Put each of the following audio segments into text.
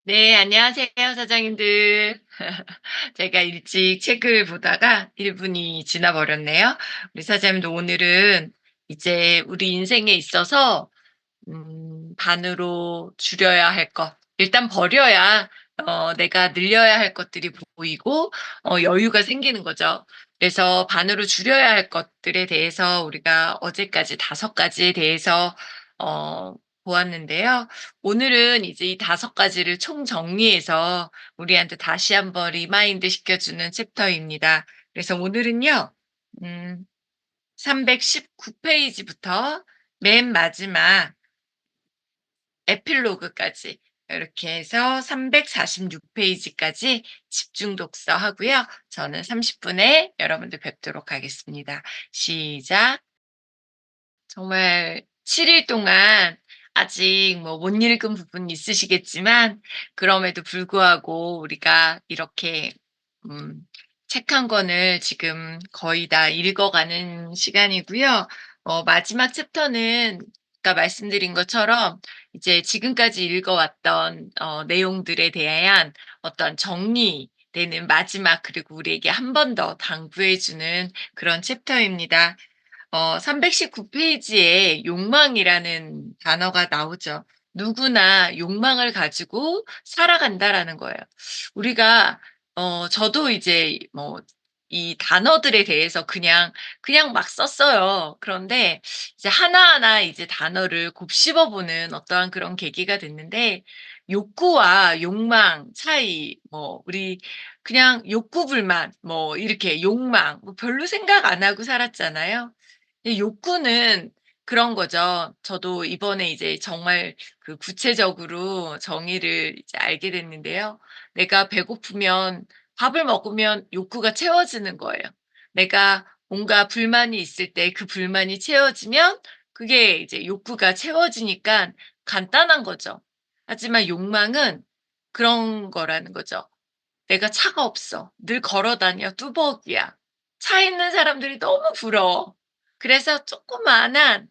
네, 안녕하세요, 사장님들. 제가 일찍 책을 보다가 1분이 지나 버렸네요. 우리 사장님도 오늘은 이제 우리 인생에 있어서 반으로 줄여야 할 것, 일단 버려야 내가 늘려야 할 것들이 보이고 여유가 생기는 거죠. 그래서 반으로 줄여야 할 것들에 대해서 우리가 어제까지 5가지에 대해서 어 보았는데요. 오늘은 이제 이 5가지를 총정리해서 우리한테 다시 한번 리마인드 시켜주는 챕터입니다. 그래서 오늘은요. 음 319 페이지부터 맨 마지막 에필로그까지 이렇게 해서 346 페이지까지 집중 독서하고요. 저는 30 분에 여러분들 뵙도록 하겠습니다. 시작. 정말 7일 동안 아직 뭐 못 읽은 부분이 있으시겠지만 그럼에도 불구하고 우리가 이렇게 음 책 한 권을 지금 거의 다 읽어가는 시간이고요. 마지막 챕터는 아까 말씀드린 것처럼 이제 지금까지 읽어왔던 내용들에 대한 어떤 정리되는 마지막, 그리고 우리에게 한 번 더 당부해 주는 그런 챕터입니다. 319 페이지에 욕망이라는 단어가 나오죠. 누구나 욕망을 가지고 살아간다라는 거예요. 우리가 저도 이제 뭐 이 단어들에 대해서 그냥 막 썼어요. 그런데 이제 하나하나 이제 단어를 곱씹어 보는 어떠한 그런 계기가 됐는데, 욕구와 욕망 차이, 우리 그냥 욕구 불만 이렇게 욕망 별로 생각 안 하고 살았잖아요. 이 욕구는 그런 거죠. 저도 이번에 이제 정말 그 구체적으로 정의를 이제 알게 됐는데요. 내가 배고프면, 밥을 먹으면 욕구가 채워지는 거예요. 내가 뭔가 불만이 있을 때 그 불만이 채워지면 그게 이제 욕구가 채워지니까 간단한 거죠. 하지만 욕망은 그런 거라는 거죠. "내가 차가 없어. 늘 걸어 다녀. 뚜벅이야. 차 있는 사람들이 너무 부러워." 그래서 조그마한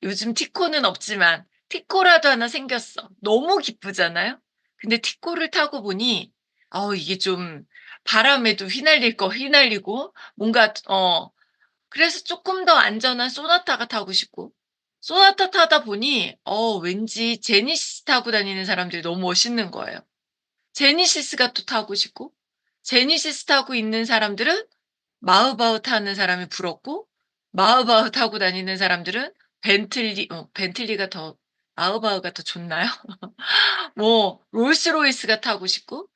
요즘 티코는 없지만 티코라도 하나 생겼어. 너무 기쁘잖아요. 근데 티코를 타고 보니 이게 좀 바람에도 휘날릴 거 휘날리고 뭔가 그래서 쪼끔 더 안전한 소나타가 타고 싶고, 소나타 타다 보니 왠지 제니시스 타고 다니는 사람들이 너무 멋있는 거예요. 제니시스가 또 타고 싶고, 제니시스 타고 있는 사람들은 마흐바흐 타는 사람이 부럽고, 마흐바흐 타고 다니는 사람들은 벤틀리가 더, 마흐바흐가 더 좋나요? 롤스로이스가 타고 싶고,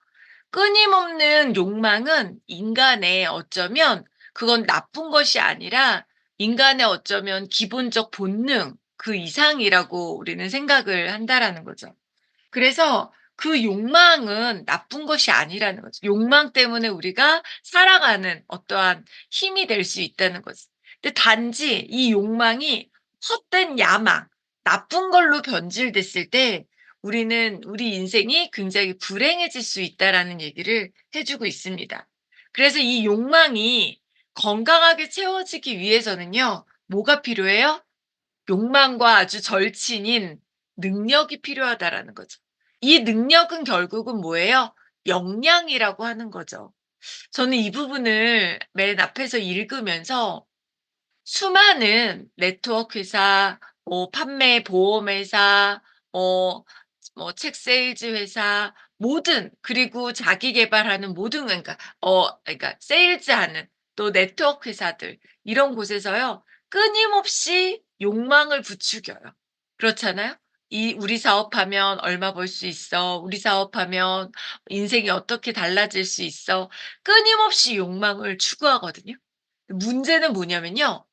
끊임없는 욕망은 인간의 어쩌면 그건 나쁜 것이 아니라 인간의 어쩌면 기본적 본능 그 이상이라고 우리는 생각을 한다라는 거죠. 그래서 그 욕망은 나쁜 것이 아니라는 거죠. 욕망 때문에 우리가 살아가는 어떠한 힘이 될 수 있다는 거지. 근데 단지 이 욕망이 헛된 야망, 나쁜 걸로 변질됐을 때 우리는 우리 인생이 굉장히 불행해질 수 있다라는 얘기를 해 주고 있습니다. 그래서 이 욕망이 건강하게 채워지기 위해서는요. 뭐가 필요해요? 욕망과 아주 절친인 능력이 필요하다라는 거죠. 이 능력은 결국은 뭐예요? 역량이라고 하는 거죠. 저는 이 부분을 맨 앞에서 읽으면서 수많은 네트워크 회사, 판매 보험 회사, 어 책 세일즈 회사, 모든, 그리고 자기 계발하는 모든, 그러니까 세일즈하는 또 네트워크 회사들, 이런 곳에서요. 끊임없이 욕망을 부추겨요. 그렇잖아요? 이 "우리 사업하면 얼마 벌 수 있어. 우리 사업하면 인생이 어떻게 달라질 수 있어." 끊임없이 욕망을 추구하거든요. 문제는 뭐냐면요.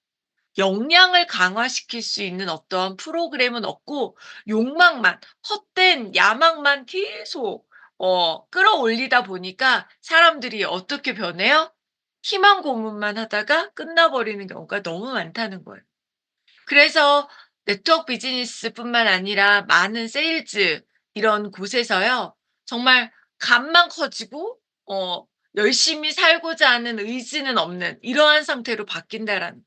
역량을 강화시킬 수 있는 어떠한 프로그램은 없고, 욕망만, 헛된 야망만 계속 끌어올리다 보니까 사람들이 어떻게 변해요? 희망 고문만 하다가 끝나버리는 경우가 너무 많다는 거예요. 그래서 네트워크 비즈니스뿐만 아니라 많은 세일즈 이런 곳에서요. 정말 값만 커지고 열심히 살고자 하는 의지는 없는 이러한 상태로 바뀐다라는.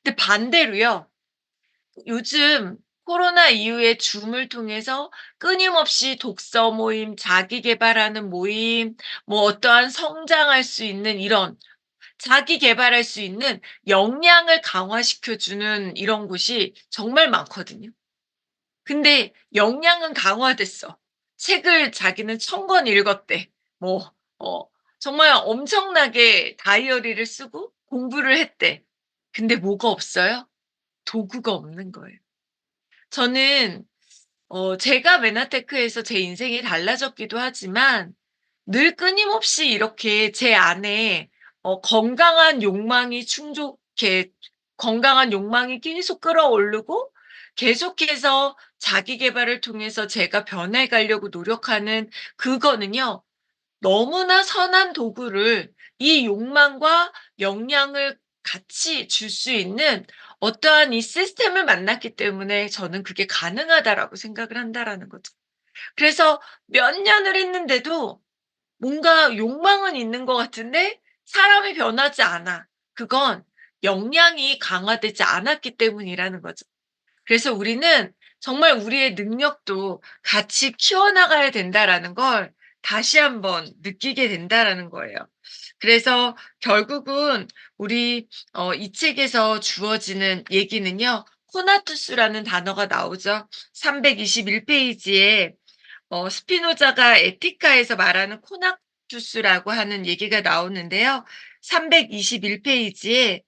근데 반대로요. 요즘 코로나 이후에 줌을 통해서 끊임없이 독서 모임, 자기 계발하는 모임, 뭐 어떠한 성장할 수 있는 이런 자기 계발할 수 있는 역량을 강화시켜 주는 이런 곳이 정말 많거든요. 근데 역량은 강화됐어. 책을 자기는 1000권 읽었대. 뭐 어 정말 엄청나게 다이어리를 쓰고 공부를 했대. 근데 뭐가 없어요? 도구가 없는 거예요. 저는 제가 메나테크에서 제 인생이 달라졌기도 하지만 늘 끊임없이 이렇게 제 안에 건강한 욕망이 충족해 건강한 욕망이 계속 끌어오르고 계속해서 자기 계발을 통해서 제가 변해 가려고 노력하는 그거는요. 너무나 선한 도구를 이 욕망과 역량을 같이 줄 수 있는 어떠한 이 시스템을 만났기 때문에 저는 그게 가능하다라고 생각을 한다라는 거죠. 그래서 몇 년을 했는데도 뭔가 욕망은 있는 것 같은데 사람이 변하지 않아. 그건 역량이 강화되지 않았기 때문이라는 거죠. 그래서 우리는 정말 우리의 능력도 같이 키워나가야 된다라는 걸 다시 한번 느끼게 된다라는 거예요. 그래서 결국은 우리 이 책에서 주어지는 얘기는요. 코나투스라는 단어가 나오죠. 321 페이지에 스피노자가 에티카에서 말하는 코나투스라고 하는 얘기가 나오는데요. 321 페이지에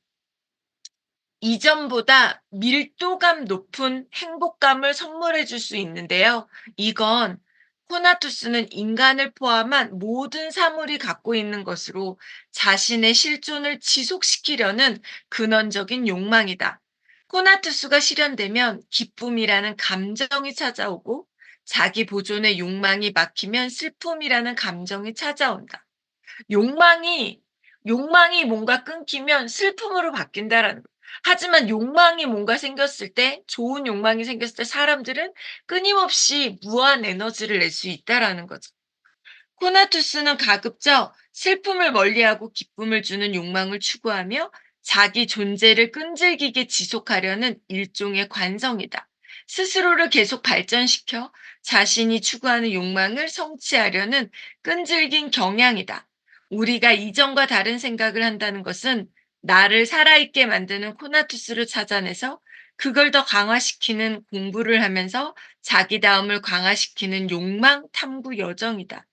이전보다 밀도감 높은 행복감을 선물해 줄 수 있는데요. 이건 코나투스는 인간을 포함한 모든 사물이 갖고 있는 것으로 자신의 실존을 지속시키려는 근원적인 욕망이다. 코나투스가 실현되면 기쁨이라는 감정이 찾아오고 자기 보존의 욕망이 막히면 슬픔이라는 감정이 찾아온다. 욕망이 욕망이 뭔가 끊기면 슬픔으로 바뀐다라는 거예요. 하지만 욕망이 뭔가 생겼을 때 좋은 욕망이 생겼을 때 사람들은 끊임없이 무한 에너지를 낼 수 있다라는 거죠. 코나투스는 가급적 슬픔을 멀리하고 기쁨을 주는 욕망을 추구하며 자기 존재를 끈질기게 지속하려는 일종의 관성이다. 스스로를 계속 발전시켜 자신이 추구하는 욕망을 성취하려는 끈질긴 경향이다. 우리가 이전과 다른 생각을 한다는 것은 나를 살아있게 만드는 코나투스를 찾아내서 그걸 더 강화시키는 공부를 하면서 자기다움을 강화시키는 욕망 탐구 여정이다.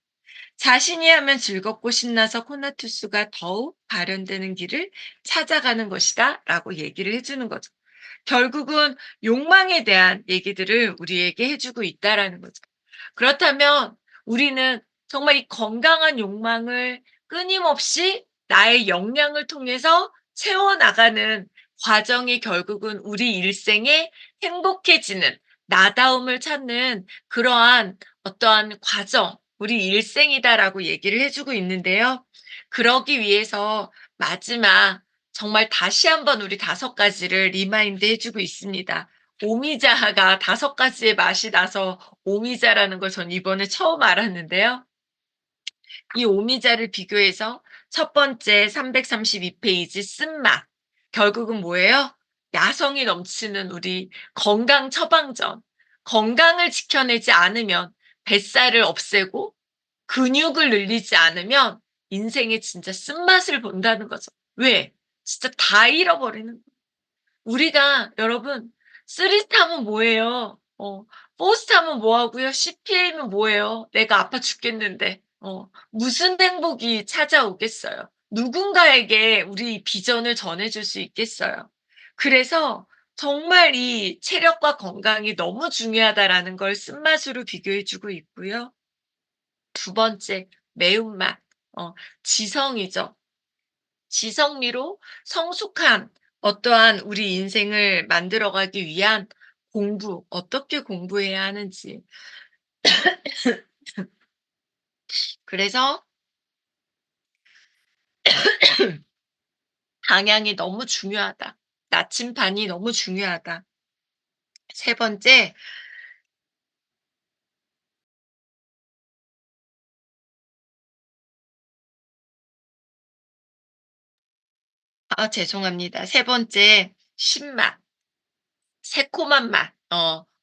자신이 하면 즐겁고 신나서 코나투스가 더욱 발현되는 길을 찾아가는 것이다 라고 얘기를 해주는 거죠. 결국은 욕망에 대한 얘기들을 우리에게 해주고 있다라는 거죠. 그렇다면 우리는 정말 이 건강한 욕망을 끊임없이 나의 역량을 통해서 채워나가는 과정이 결국은 우리 일생에 행복해지는 나다움을 찾는 그러한 어떠한 과정, 우리 일생이다라고 얘기를 해주고 있는데요. 그러기 위해서 마지막 정말 다시 한번 우리 5가지를 리마인드 해주고 있습니다. 오미자가 5가지의 맛이 나서 오미자라는 걸 전 이번에 처음 알았는데요. 이 오미자를 비교해서 첫 번째 332 페이지 쓴맛. 결국은 뭐예요? 야성이 넘치는 우리 건강 처방전. 건강을 지켜내지 않으면 뱃살을 없애고 근육을 늘리지 않으면 인생에 진짜 쓴맛을 본다는 거죠. 왜? 진짜 다 잃어버리는 거예요. 우리가 여러분 3 타면 뭐예요? 4 타면 뭐 하고요? CPA면 뭐예요? 내가 아파 죽겠는데. 무슨 행복이 찾아오겠어요? 누군가에게 우리 비전을 전해 줄 수 있겠어요? 그래서 정말 이 체력과 건강이 너무 중요하다라는 걸 쓴맛으로 비교해 주고 있고요. 두 번째 매운맛. 지성이죠. 지성미로 성숙한 어떠한 우리 인생을 만들어가기 위한 공부, 어떻게 공부해야 하는지. 그래서 방향이 너무 중요하다. 나침반이 너무 중요하다. 세 번째, 죄송합니다. 세 번째, 신맛, 새콤한 맛.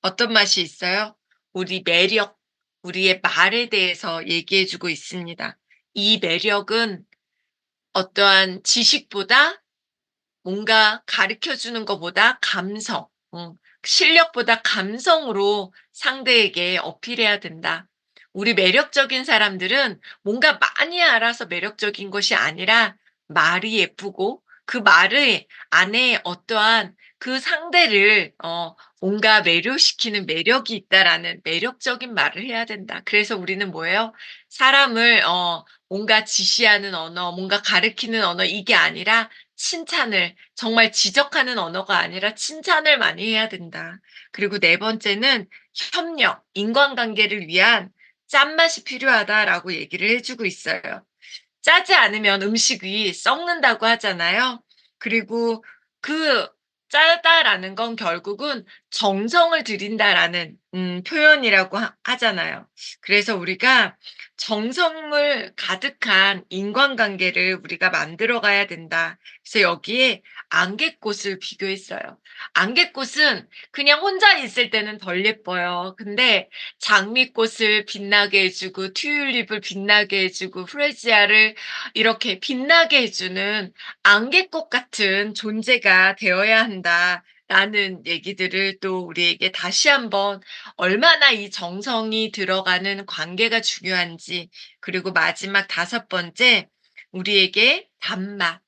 어떤 맛이 있어요? 우리 매력, 우리의 말에 대해서 얘기해 주고 있습니다. 이 매력은 어떠한 지식보다 뭔가 가르쳐 주는 것보다 감성, 실력보다 감성으로 상대에게 어필해야 된다. 우리 매력적인 사람들은 뭔가 많이 알아서 매력적인 것이 아니라 말이 예쁘고 그 말의 안에 어떠한 그 상대를 뭔가 매료시키는 매력이 있다라는 매력적인 말을 해야 된다. 그래서 우리는 뭐예요? 사람을 뭔가 지시하는 언어, 뭔가 가르키는 언어 이게 아니라 칭찬을 정말 지적하는 언어가 아니라 칭찬을 많이 해야 된다. 그리고 네 번째는 협력, 인간관계를 위한 짠맛이 필요하다라고 얘기를 해 주고 있어요. 짜지 않으면 음식이 썩는다고 하잖아요. 그리고 그 짜다라는 건 결국은 정성을 들인다라는 표현이라고 하잖아요. 그래서 우리가 정성을 가득한 인간관계를 우리가 만들어 가야 된다. 그래서 여기에 안개꽃을 비교했어요. 안개꽃은 그냥 혼자 있을 때는 덜 예뻐요. 근데 장미꽃을 빛나게 해 주고 튤립을 빛나게 해 주고 프레지아를 이렇게 빛나게 해 주는 "안개꽃 같은 존재가 되어야 한다."라는 얘기들을 또 우리에게 다시 한번 얼마나 이 정성이 들어가는 관계가 중요한지, 그리고 마지막 다섯 번째 우리에게 단맛,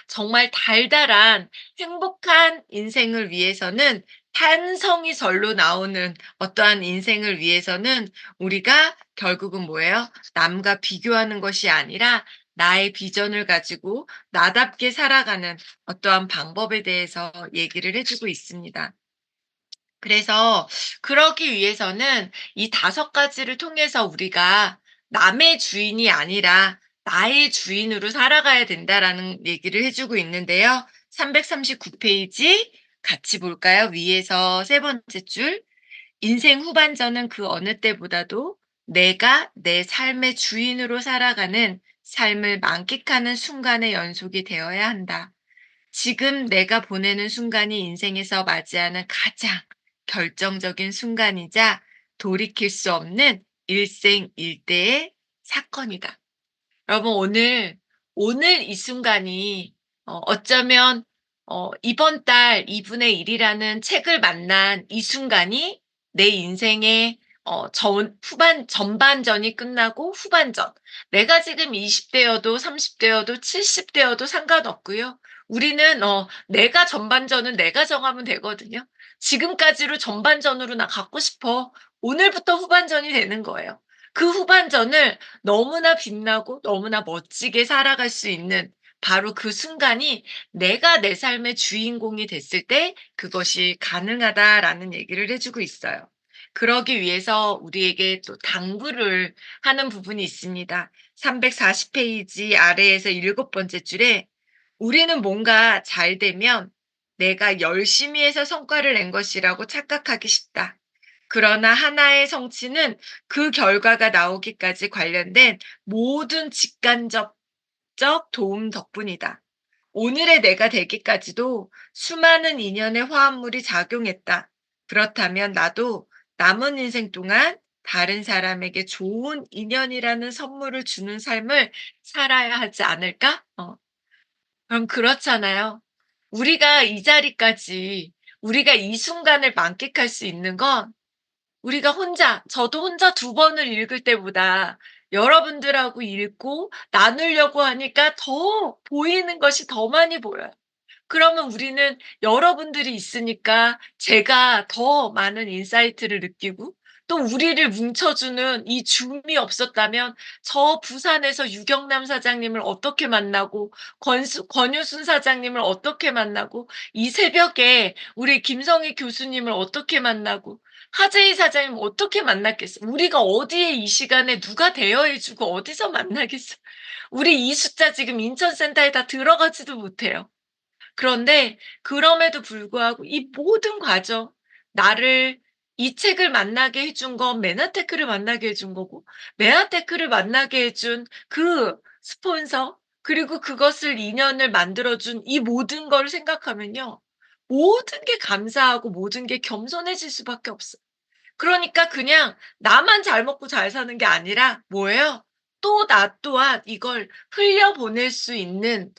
정말 달달한 행복한 인생을 위해서는, 탄성이 절로 나오는 어떠한 인생을 위해서는 우리가 결국은 뭐예요? 남과 비교하는 것이 아니라 나의 비전을 가지고 나답게 살아가는 어떠한 방법에 대해서 얘기를 해 주고 있습니다. 그래서 그러기 위해서는 이 다섯 가지를 통해서 우리가 남의 주인이 아니라 나의 주인으로 살아가야 된다라는 얘기를 해 주고 있는데요. 339 페이지 같이 볼까요? 위에서 세 번째 줄. "인생 후반전은 그 어느 때보다도 내가 내 삶의 주인으로 살아가는 삶을 만끽하는 순간의 연속이 되어야 한다. 지금 내가 보내는 순간이 인생에서 맞이하는 가장 결정적인 순간이자 돌이킬 수 없는 일생일대의 사건이다." 여러분, 오늘 이 순간이 어쩌면 이번 달 2분의 1 이라는 책을 만난 이 순간이 내 인생의 전 후반 전반전이 끝나고 후반전, 내가 지금 20 대여도 30 대여도 70 대여도 상관없고요. 우리는 내가 전반전은 내가 정하면 되거든요. 지금까지로 전반전으로 '나 갖고 싶어.' 오늘부터 후반전이 되는 거예요. 그 후반전을 너무나 빛나고 너무나 멋지게 살아갈 수 있는 바로 그 순간이 내가 내 삶의 주인공이 됐을 때 그것이 가능하다라는 얘기를 해 주고 있어요. 그러기 위해서 우리에게 또 당부를 하는 부분이 있습니다. 340 페이지 아래에서 일곱 번째 줄에 "우리는 뭔가 잘 되면 내가 열심히 해서 성과를 낸 것이라고 착각하기 쉽다. 그러나 하나의 성취는 그 결과가 나오기까지 관련된 모든 직간접적 도움 덕분이다. 오늘의 내가 되기까지도 수많은 인연의 화합물이 작용했다. 그렇다면 나도 남은 인생 동안 다른 사람에게 좋은 인연이라는 선물을 주는 삶을 살아야 하지 않을까?" 그럼 그렇잖아요. 우리가 이 자리까지, 우리가 이 순간을 만끽할 수 있는 건 우리가 혼자, 저도 혼자 두 번을 읽을 때보다 여러분들하고 읽고 나누려고 하니까 더 보이는 것이 더 많이 보여요. 그러면 우리는 여러분들이 있으니까 제가 더 많은 인사이트를 느끼고, 또 우리를 뭉쳐주는 이 줌이 없었다면 저 부산에서 유경남 사장님을 어떻게 만나고 권유순 사장님을 어떻게 만나고 이 새벽에 우리 김성희 교수님을 어떻게 만나고 하재희 사장님 어떻게 만났겠어. 우리가 어디에 이 시간에 누가 대여해 주고 어디서 만나겠어. 우리 이 숫자 지금 인천센터에 다 들어가지도 못해요. 그런데 그럼에도 불구하고 이 모든 과정, 나를 이 책을 만나게 해준 건 메나테크를 만나게 해준 거고, 메나테크를 만나게 해준 그 스폰서, 그리고 그것을 인연을 만들어 준 이 모든 걸 생각하면요, 모든 게 감사하고 모든 게 겸손해질 수밖에 없어. 그러니까 그냥 나만 잘 먹고 잘 사는 게 아니라 뭐예요? 또 나 또한 이걸 흘려보낼 수 있는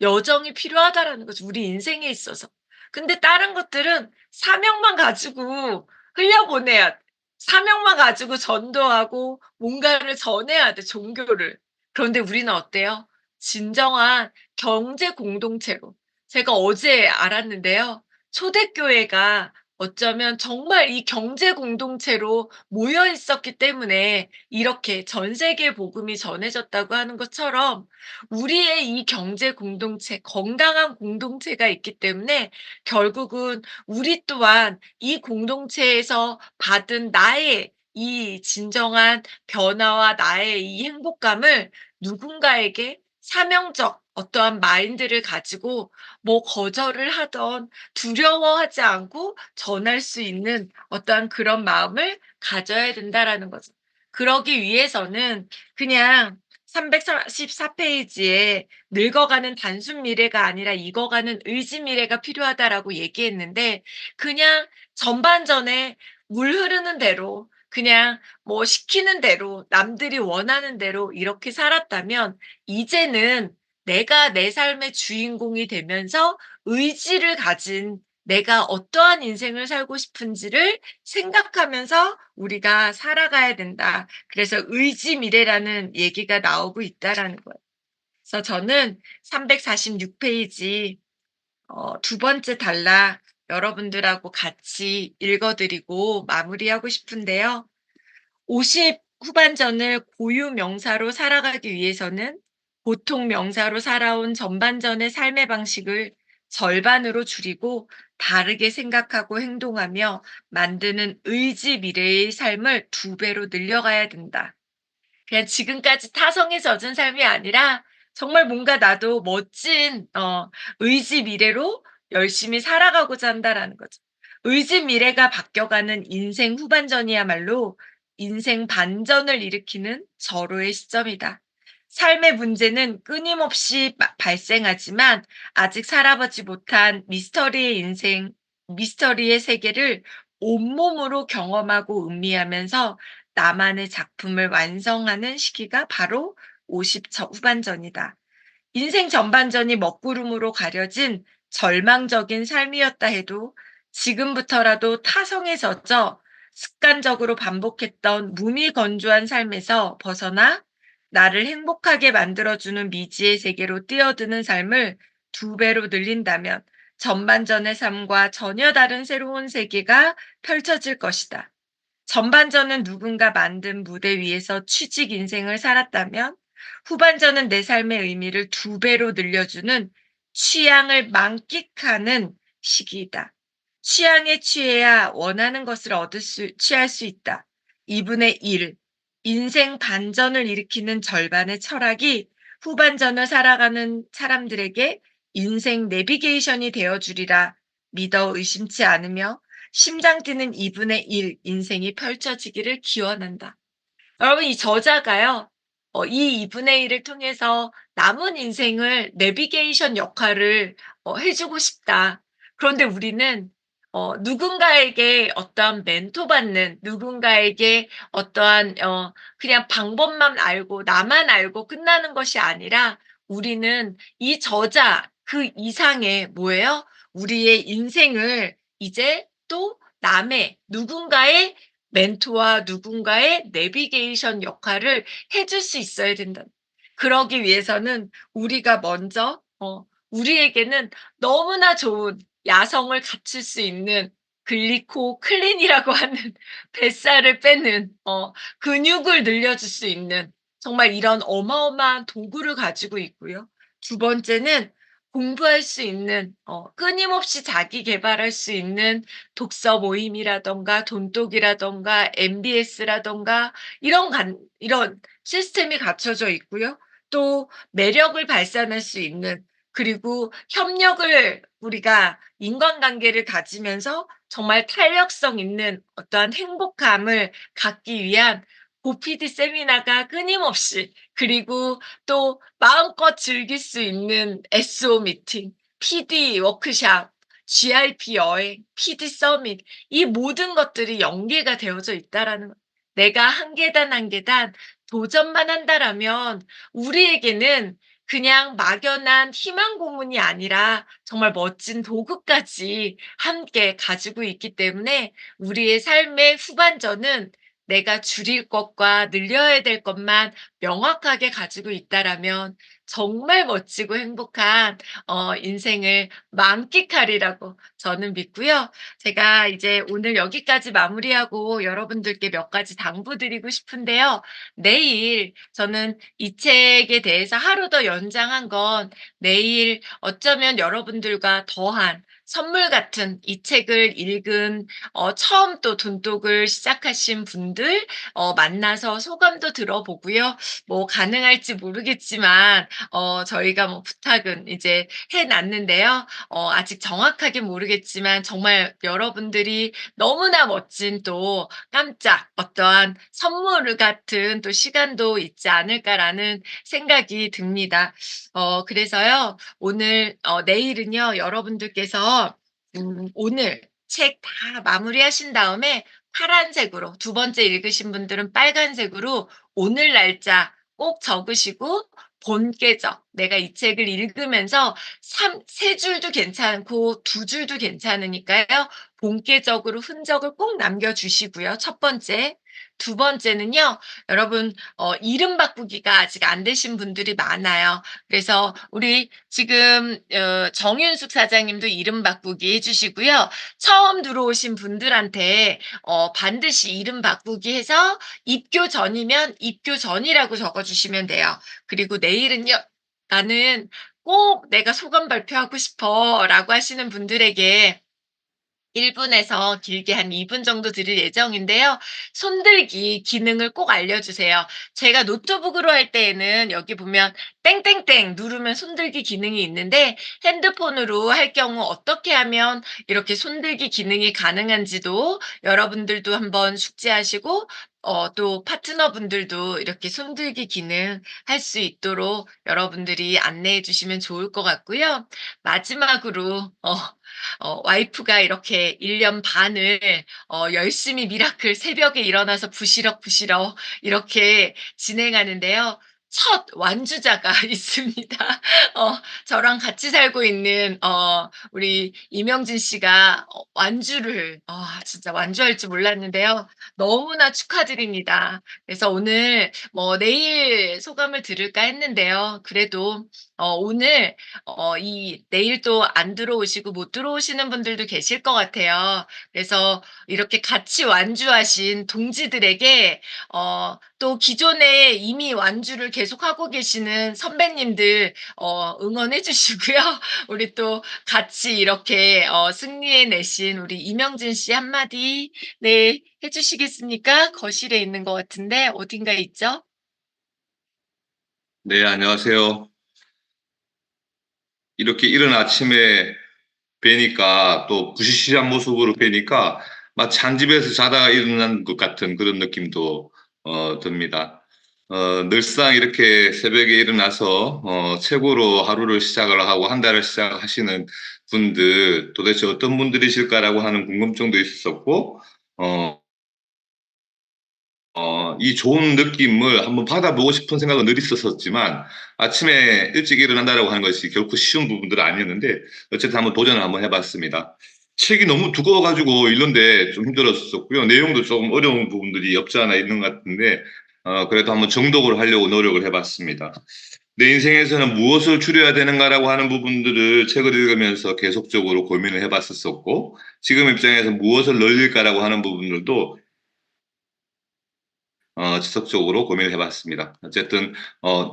여정이 필요하다라는 거죠, 우리 인생에 있어서. 근데 다른 것들은 사명만 가지고 흘려보내야 돼. 사명만 가지고 전도하고 뭔가를 전해야 돼, 종교를. 그런데 우리는 어때요? 진정한 경제 공동체로. 제가 어제 알았는데요. 초대교회가 어쩌면 정말 이 경제 공동체로 모여 있었기 때문에 이렇게 전 세계 복음이 전해졌다고 하는 것처럼 우리의 이 경제 공동체, 건강한 공동체가 있기 때문에 결국은 우리 또한 이 공동체에서 받은 나의 이 진정한 변화와 나의 이 행복감을 누군가에게 사명적 어떠한 마인드를 가지고 뭐 거절을 하던 두려워하지 않고 전할 수 있는 어떠한 그런 마음을 가져야 된다라는 거죠. 그러기 위해서는 그냥 344 페이지에 "늙어가는 단순 미래가 아니라 익어가는 의지 미래가 필요하다."라고 얘기했는데 그냥 전반전에 물 흐르는 대로 그냥 뭐 시키는 대로 남들이 원하는 대로 이렇게 살았다면 이제는 내가 내 삶의 주인공이 되면서 의지를 가진 내가 어떠한 인생을 살고 싶은지를 생각하면서 우리가 살아가야 된다. 그래서 의지 미래라는 얘기가 나오고 있다라는 거예요. 그래서 저는 346 페이지 두 번째 단락 여러분들하고 같이 읽어 드리고 마무리하고 싶은데요. "50 후반전을 고유 명사로 살아가기 위해서는 보통 명사로 살아온 전반전의 삶의 방식을 절반으로 줄이고 다르게 생각하고 행동하며 만드는 의지 미래의 삶을 두 배로 늘려가야 된다." 그냥 지금까지 타성에 젖은 삶이 아니라 정말 뭔가 나도 멋진 의지 미래로 열심히 살아가고자 한다라는 거죠. 의지 미래가 바뀌어가는 인생 후반전이야말로 인생 반전을 일으키는 절호의 시점이다. 삶의 문제는 끊임없이 발생하지만 아직 살아보지 못한 미스터리의 세계를 온몸으로 경험하고 음미하면서 나만의 작품을 완성하는 시기가 바로 50 후반전이다. 인생 전반전이 먹구름으로 가려진 절망적인 삶이었다 해도 지금부터라도 타성에 젖어 습관적으로 반복했던 무미건조한 삶에서 벗어나 나를 행복하게 만들어주는 미지의 세계로 뛰어드는 삶을 두 배로 늘린다면 전반전의 삶과 전혀 다른 새로운 세계가 펼쳐질 것이다. 전반전은 누군가 만든 무대 위에서 취직 인생을 살았다면 후반전은 내 삶의 의미를 두 배로 늘려주는 취향을 만끽하는 시기이다. 취향에 취해야 원하는 것을 취할 수 있다. 2분의 1. 인생 반전을 일으키는 절반의 철학이 후반전을 살아가는 사람들에게 인생 내비게이션이 되어주리라 믿어 의심치 않으며 심장 뛰는 2분의 1 인생이 펼쳐지기를 기원한다. 여러분 이 저자가요. 이 2분의 1을 통해서 남은 인생을 내비게이션 역할을 해 주고 싶다. 그런데 우리는 누군가에게 어떠한 멘토받는 누군가에게 어떠한 그냥 방법만 알고 나만 알고 끝나는 것이 아니라 우리는 이 저자 그 이상의 뭐예요? 우리의 인생을 이제 또 남의 누군가의 멘토와 누군가의 내비게이션 역할을 해줄 수 있어야 된다. 그러기 위해서는 우리가 먼저 우리에게는 너무나 좋은 야성을 갖출 수 있는 글리코클린이라고 하는 뱃살을 빼는 근육을 늘려줄 수 있는 정말 이런 어마어마한 도구를 가지고 있고요. 두 번째는 공부할 수 있는 끊임없이 자기 계발할 수 있는 독서 모임이라든가 돈독이라든가 MBS라든가 이런 시스템이 갖춰져 있고요. 또 매력을 발산할 수 있는 그리고 협력을 우리가 인간관계를 가지면서 정말 탄력성 있는 어떠한 행복감을 갖기 위한 고피디 세미나가 끊임없이 그리고 또 마음껏 즐길 수 있는 SO 미팅, PD 워크샵 GRP 여행, PD 서밋 이 모든 것들이 연계가 되어져 있다라는 거. 내가 한 계단 한 계단 도전만 한다라면 우리에게는 그냥 막연한 희망 고문이 아니라 정말 멋진 도구까지 함께 가지고 있기 때문에 우리의 삶의 후반전은 내가 줄일 것과 늘려야 될 것만 명확하게 가지고 있다라면 정말 멋지고 행복한 인생을 만끽하리라고 저는 믿고요. 제가 이제 오늘 여기까지 마무리하고 여러분들께 몇 가지 당부드리고 싶은데요. 내일 저는 이 책에 대해서 하루 더 연장한 건 내일 어쩌면 여러분들과 더한 선물 같은 이 책을 읽은 처음 또 돈독을 시작하신 분들 만나서 소감도 들어보고요. 뭐 가능할지 모르겠지만 저희가 뭐 부탁은 이제 해 놨는데요. 아직 정확하게 모르겠지만 정말 여러분들이 너무나 멋진 또 깜짝 어떠한 선물 같은 또 시간도 있지 않을까라는 생각이 듭니다. 그래서요. 오늘 내일은요. 여러분들께서 오늘 책 다 마무리하신 다음에 파란색으로 두 번째 읽으신 분들은 빨간색으로 오늘 날짜 꼭 적으시고 본께적 내가 이 책을 읽으면서 세 줄도 괜찮고 두 줄도 괜찮으니까요. 본께적으로 흔적을 꼭 남겨 주시고요. 첫 번째. 두 번째는요. 여러분 이름 바꾸기가 아직 안 되신 분들이 많아요. 그래서 우리 지금 정윤숙 사장님도 이름 바꾸기 해 주시고요. 처음 들어오신 분들한테 반드시 이름 바꾸기 해서 입교 전이면 입교 전이라고 적어 주시면 돼요. 그리고 내일은요. "나는 꼭 내가 소감 발표하고 싶어."라고 하시는 분들에게 1 분에서 길게 한 2분 정도 드릴 예정인데요. 손들기 기능을 꼭 알려주세요. 제가 노트북으로 할 때에는 여기 보면 땡땡땡 누르면 손들기 기능이 있는데 핸드폰으로 할 경우 어떻게 하면 이렇게 손들기 기능이 가능한지도 여러분들도 한번 숙지하시고 또 파트너분들도 이렇게 손들기 기능 할 수 있도록 여러분들이 안내해 주시면 좋을 것 같고요. 마지막으로 와이프가 이렇게 1년 반을 열심히 미라클 새벽에 일어나서 부시럭부시럭 이렇게 진행하는데요. 첫 완주자가 있습니다. 저랑 같이 살고 있는 우리 이명진 씨가 완주를 진짜 완주할 줄 몰랐는데요. 너무나 축하드립니다. 그래서 오늘 뭐 내일 소감을 들을까 했는데요. 그래도 오늘 이 내일 또 안 들어오시고 못 들어오시는 분들도 계실 것 같아요. 그래서 이렇게 같이 완주하신 동지들에게 또 기존에 이미 완주를 계속하고 계시는 선배님들 응원해 주시고요. 우리 또 같이 이렇게 승리해 내신 우리 이명진 씨 한마디 네 해 주시겠습니까? 거실에 있는 것 같은데 어딘가에 있죠? 네, 안녕하세요. 이렇게 이른 아침에 뵈니까 또 부시시한 모습으로 뵈니까 마치 한 집에서 자다가 일어난 것 같은 그런 느낌도 듭니다. 늘상 이렇게 새벽에 일어나서 최고로 하루를 시작을 하고 한 달을 시작하시는 분들 도대체 어떤 분들이실까라고 하는 궁금증도 있었고 어, 이 좋은 느낌을 한번 받아보고 싶은 생각은 늘 있었었지만 아침에 일찍 일어난다라고 하는 것이 결코 쉬운 부분들은 아니었는데 어쨌든 한번 도전을 한번 해봤습니다. 책이 너무 두꺼워가지고 읽는데 좀 힘들었었고요. 내용도 조금 어려운 부분들이 없지 않아 있는 것 같은데 그래도 한번 정독을 하려고 노력을 해봤습니다. 내 인생에서는 무엇을 줄여야 되는가라고 하는 부분들을 책을 읽으면서 계속적으로 고민을 해봤었었고 지금 입장에서 무엇을 늘릴까라고 하는 부분들도 지속적으로 고민을 해봤습니다. 어쨌든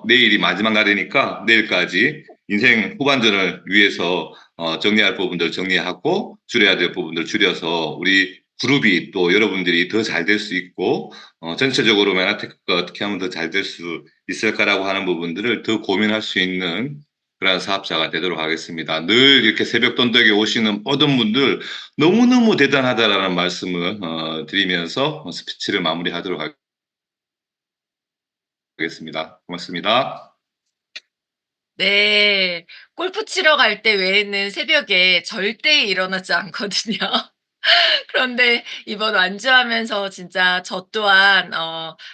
내일이 마지막 날이니까 내일까지 인생 후반전을 위해서 정리할 부분들 정리하고 줄여야 될 부분들 줄여서 우리 그룹이 또 여러분들이 더 잘 될 수 있고 전체적으로 메나테크가 어떻게 하면 더 잘 될 수 있을까라고 하는 부분들을 더 고민할 수 있는 그런 사업자가 되도록 하겠습니다. 늘 이렇게 새벽 돈덕에 오시는 모든 분들 너무너무 대단하다라는 말씀을 드리면서 스피치를 마무리하도록 하겠습니다. 고맙습니다. 네. 골프 치러 갈 때 외에는 새벽에 절대 일어나지 않거든요. 그런데 이번 완주하면서 진짜 저 또한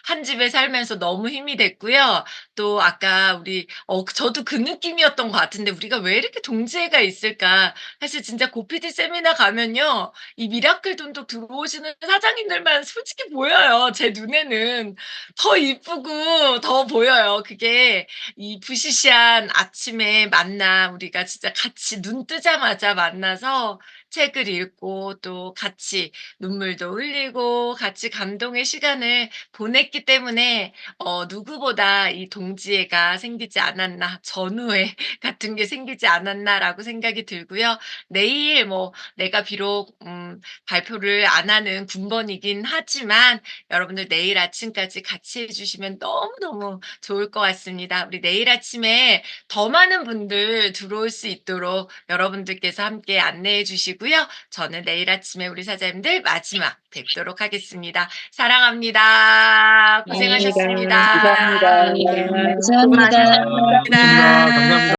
한 집에 살면서 너무 힘이 됐고요. 또 아까 우리 저도 그 느낌이었던 것 같은데 '우리가 왜 이렇게 동지애가 있을까?' 사실 진짜 고피디 세미나 가면요. 이 미라클 돈독 들어오시는 사장님들만 솔직히 보여요. 제 눈에는 더 이쁘고 더 보여요. 그게 이 부시시한 아침에 만나 우리가 진짜 같이 눈 뜨자마자 만나서 책을 읽고 또 같이 눈물도 흘리고 같이 감동의 시간을 보냈기 때문에 누구보다 이 동지애가 생기지 않았나, 전우애 같은 게 생기지 않았나라고 생각이 들고요. 내일 뭐 내가 비록 발표를 안 하는 군번이긴 하지만 여러분들 내일 아침까지 같이 해 주시면 너무너무 좋을 것 같습니다. 우리 내일 아침에 더 많은 분들 들어올 수 있도록 여러분들께서 함께 안내해 주시고요. 저는 내일 아침에 우리 사장님들 마지막 뵙도록 하겠습니다. 사랑합니다. 감사합니다. 고생하셨습니다. 감사합니다. 네. 감사합니다. 수고하셨습니다. 감사합니다. 감사합니다.